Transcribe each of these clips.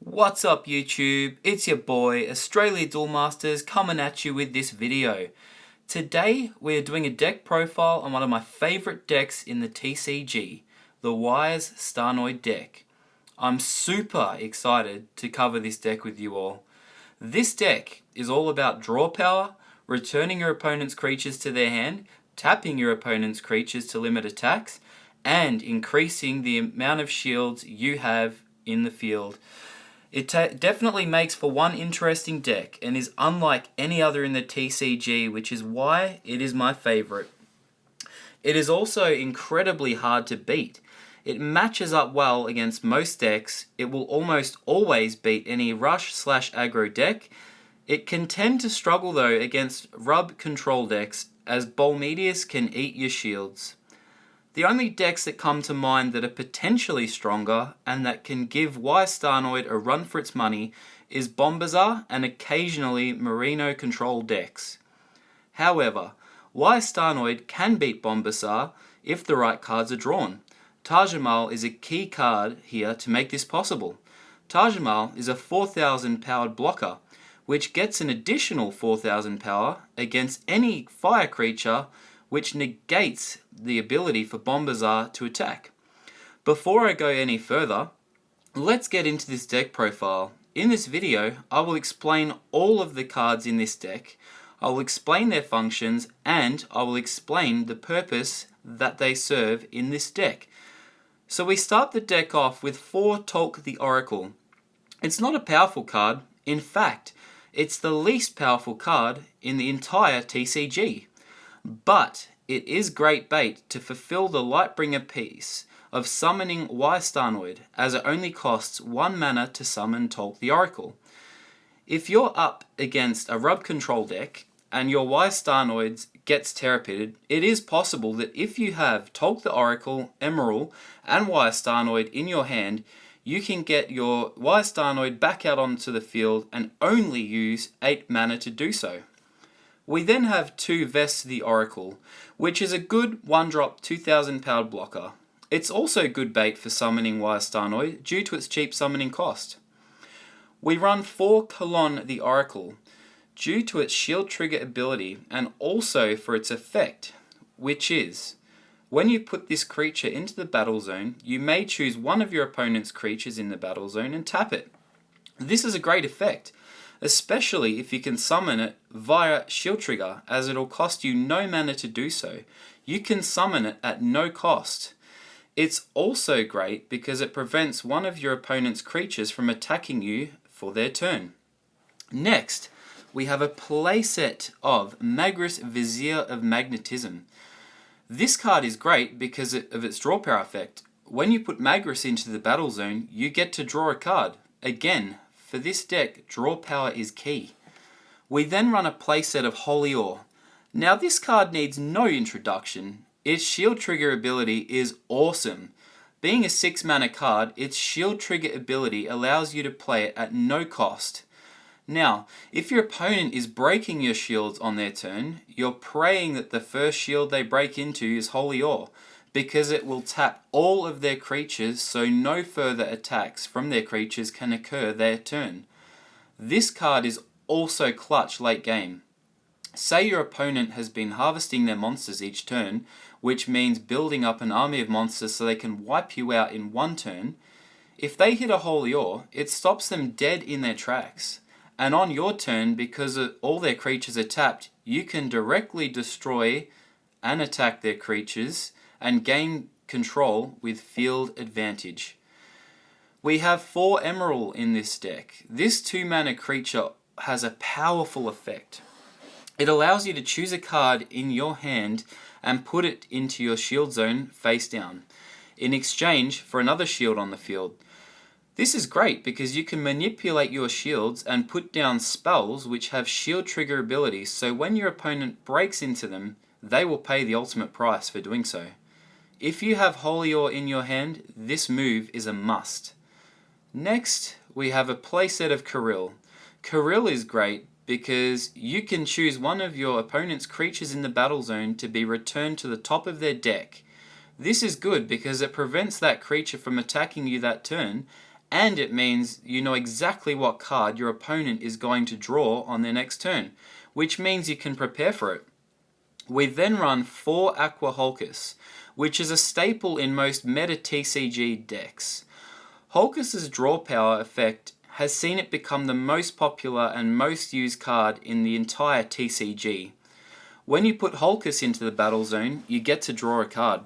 What's up YouTube? It's your boy Australia Duel Masters coming at you with this video. Today we're doing a deck profile on one of my favourite decks in the TCG, the Wise Starnoid deck. I'm super excited to cover this deck with you all. This deck is all about draw power, returning your opponent's creatures to their hand, tapping your opponent's creatures to limit attacks, and increasing the amount of shields you have in the field. It definitely makes for one interesting deck and is unlike any other in the TCG, which is why it is my favourite. It is also incredibly hard to beat. It matches up well against most decks. It will almost always beat any rush/aggro deck. It can tend to struggle though against rub control decks, as Bolmedius can eat your shields. The only decks that come to mind that are potentially stronger and that can give Wise Starnoid a run for its money is Bombazar and occasionally Merino control decks. However, Wise Starnoid can beat Bombazar if the right cards are drawn. Taj Mahal is a key card here to make this possible. Taj Mahal is a 4000 powered blocker, which gets an additional 4000 power against any fire creature, which negates the ability for Bombazar to attack. Before I go any further, let's get into this deck profile. In this video, I will explain all of the cards in this deck, I will explain their functions, and I will explain the purpose that they serve in this deck. So we start the deck off with 4 Talk the Oracle. It's not a powerful card. In fact, it's the least powerful card in the entire TCG. But it is great bait to fulfill the Lightbringer piece of summoning Wise Starnoid, as it only costs 1 mana to summon Talk the Oracle. If you're up against a rub control deck and your Wise Starnoid gets Terrapitted, it is possible that if you have Talk the Oracle, Emerald, and Wise Starnoid in your hand, you can get your Wise Starnoid back out onto the field and only use 8 mana to do so. We then have 2 Vest the Oracle, which is a good 1-drop 2000 powered blocker. It's also good bait for summoning Wise Starnoid due to its cheap summoning cost. We run 4 Kalon the Oracle due to its shield trigger ability and also for its effect, which is, when you put this creature into the battle zone, you may choose one of your opponent's creatures in the battle zone and tap it. This is a great effect, especially if you can summon it via shield trigger, as it'll cost you no mana to do so. You can summon it at no cost. It's also great because it prevents one of your opponent's creatures from attacking you for their turn. Next, we have a playset of Magris Vizier of Magnetism. This card is great because of its draw power effect. When you put Magris into the battle zone, you get to draw a card. Again, for this deck, draw power is key. We then run a playset of Holy Ore. Now this card needs no introduction. Its shield trigger ability is awesome. Being a 6 mana card, its shield trigger ability allows you to play it at no cost. Now, if your opponent is breaking your shields on their turn, you're praying that the first shield they break into is Holy Ore, because it will tap all of their creatures so no further attacks from their creatures can occur their turn. This card is also clutch late game. Say your opponent has been harvesting their monsters each turn, which means building up an army of monsters so they can wipe you out in one turn. If they hit a Holy Ore, it stops them dead in their tracks. And on your turn, because all their creatures are tapped, you can directly destroy and attack their creatures and gain control with field advantage. We have 4 Emerald in this deck. This 2 mana creature has a powerful effect. It allows you to choose a card in your hand and put it into your shield zone face down, in exchange for another shield on the field. This is great because you can manipulate your shields and put down spells which have shield trigger abilities, so when your opponent breaks into them, they will pay the ultimate price for doing so. If you have Holy Ore in your hand, this move is a must. Next, we have a playset of Kirill. Kirill is great because you can choose one of your opponent's creatures in the battle zone to be returned to the top of their deck. This is good because it prevents that creature from attacking you that turn, and it means you know exactly what card your opponent is going to draw on their next turn, which means you can prepare for it. We then run 4 Aqua Hulkus, which is a staple in most meta TCG decks. Hulkus's draw power effect has seen it become the most popular and most used card in the entire TCG. When you put Hulkus into the battle zone, you get to draw a card.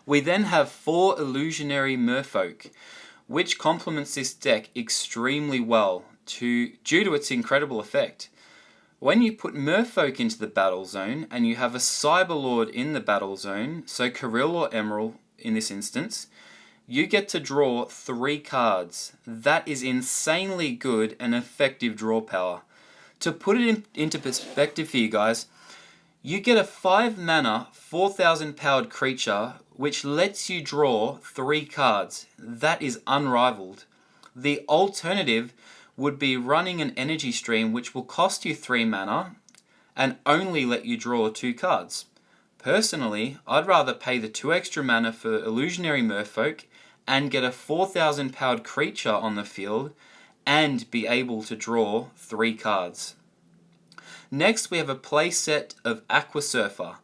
We then have 4 Illusionary Merfolk, which complements this deck extremely well due to its incredible effect. When you put Merfolk into the battle zone and you have a Cyberlord in the battle zone, so Kirill or Emerald in this instance, you get to draw 3 cards. That is insanely good and effective draw power. To put it into perspective for you guys, you get a 5 mana, 4000 powered creature which lets you draw 3 cards. That is unrivaled. The alternative would be running an energy stream which will cost you 3 mana and only let you draw 2 cards. Personally, I'd rather pay the 2 extra mana for Illusionary Merfolk and get a 4000 powered creature on the field and be able to draw 3 cards. Next we have a playset of Aqua Surfer.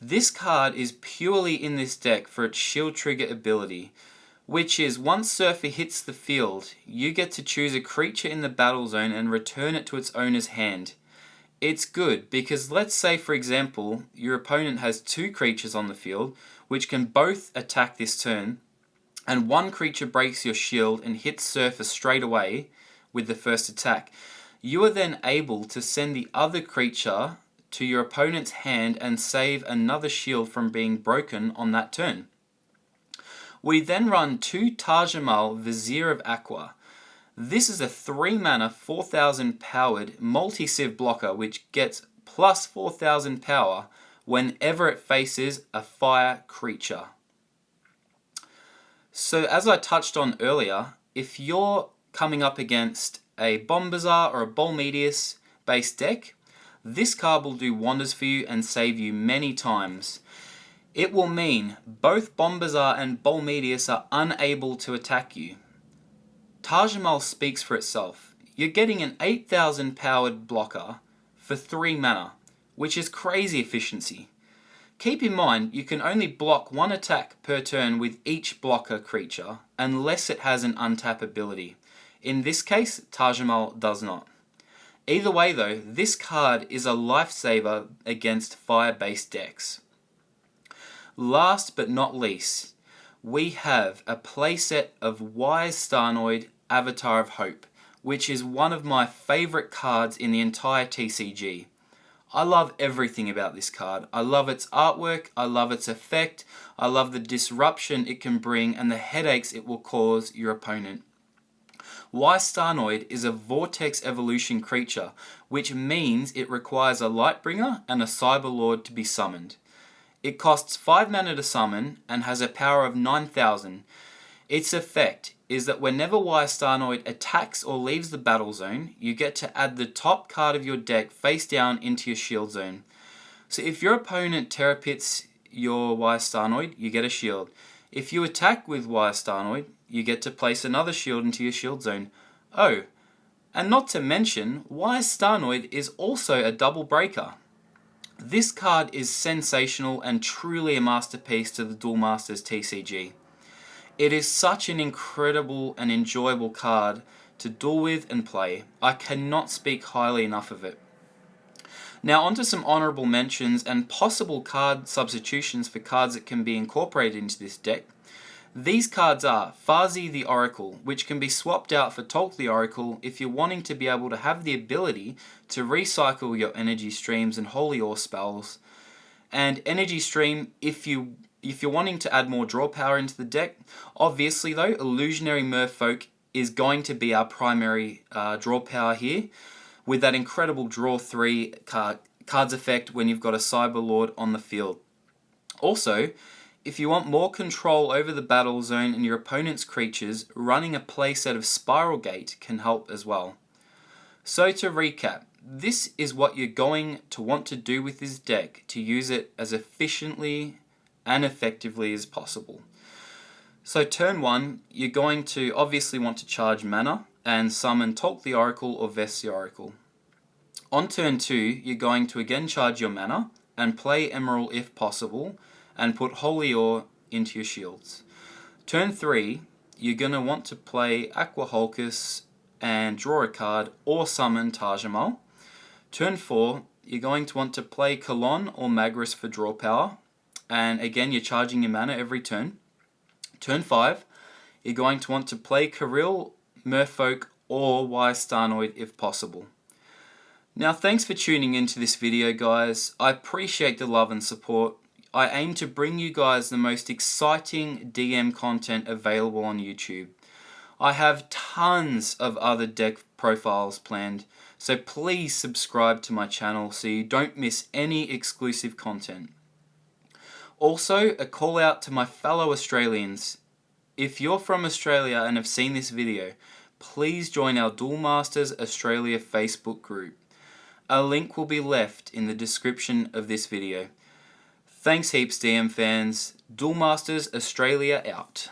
This card is purely in this deck for its shield trigger ability, which is once Surfer hits the field, you get to choose a creature in the battle zone and return it to its owner's hand. It's good because let's say for example your opponent has 2 creatures on the field which can both attack this turn, and one creature breaks your shield and hits Surfer straight away with the first attack. You are then able to send the other creature to your opponent's hand and save another shield from being broken on that turn. We then run 2 Taj-Mahal Vizier of Aqua. This is a 3 mana 4000 powered multi-civ blocker which gets plus 4000 power whenever it faces a fire creature. So as I touched on earlier, if you're coming up against a Bombazar or a Bolmedius based deck, this card will do wonders for you and save you many times. It will mean both Bombazar and Bolmedius are unable to attack you. Taj-Mahal speaks for itself. You're getting an 8000 powered blocker for 3 mana, which is crazy efficiency. Keep in mind, you can only block 1 attack per turn with each blocker creature, unless it has an untap ability. In this case, Taj-Mahal does not. Either way though, this card is a lifesaver against fire-based decks. Last but not least, we have a playset of Wise Starnoid Avatar of Hope, which is one of my favourite cards in the entire TCG. I love everything about this card. I love its artwork, I love its effect, I love the disruption it can bring and the headaches it will cause your opponent. Wise Starnoid is a Vortex Evolution creature, which means it requires a Lightbringer and a Cyberlord to be summoned. It costs 5 mana to summon and has a power of 9000. Its effect is that whenever Wise Starnoid attacks or leaves the battle zone, you get to add the top card of your deck face down into your shield zone. So if your opponent Terra Pits your Wise Starnoid, you get a shield. If you attack with Wise Starnoid, you get to place another shield into your shield zone. Oh, and not to mention, Wise Starnoid is also a double breaker. This card is sensational and truly a masterpiece to the Duel Masters TCG. It is such an incredible and enjoyable card to duel with and play. I cannot speak highly enough of it. Now onto some honourable mentions and possible card substitutions for cards that can be incorporated into this deck. These cards are Fazi the Oracle, which can be swapped out for Tolk the Oracle if you're wanting to be able to have the ability to recycle your energy streams and holy ore spells. And energy stream if you're wanting to add more draw power into the deck. Obviously though, Illusionary Merfolk is going to be our primary draw power here, with that incredible draw 3 cards effect when you've got a Cyberlord on the field. Also, if you want more control over the battle zone and your opponent's creatures, running a playset of Spiral Gate can help as well. So to recap, this is what you're going to want to do with this deck to use it as efficiently and effectively as possible. So turn 1, you're going to obviously want to charge mana and summon Talk the Oracle or Vest the Oracle. On turn 2, you're going to again charge your mana and play Emerald if possible and put Holy Ore into your shields. Turn 3, you're going to want to play Aqua Hulkus and draw a card or summon Taj-Mahal. Turn 4, you're going to want to play Kalon or Magris for draw power, and again you're charging your mana every turn. Turn 5, you're going to want to play Kirill, Merfolk or Wise Starnoid if possible. Now thanks for tuning into this video guys, I appreciate the love and support. I aim to bring you guys the most exciting DM content available on YouTube. I have tons of other deck profiles planned, so please subscribe to my channel so you don't miss any exclusive content. Also, a call out to my fellow Australians. If you're from Australia and have seen this video, please join our Duel Masters Australia Facebook group. A link will be left in the description of this video. Thanks heaps DM fans. Duel Masters Australia out.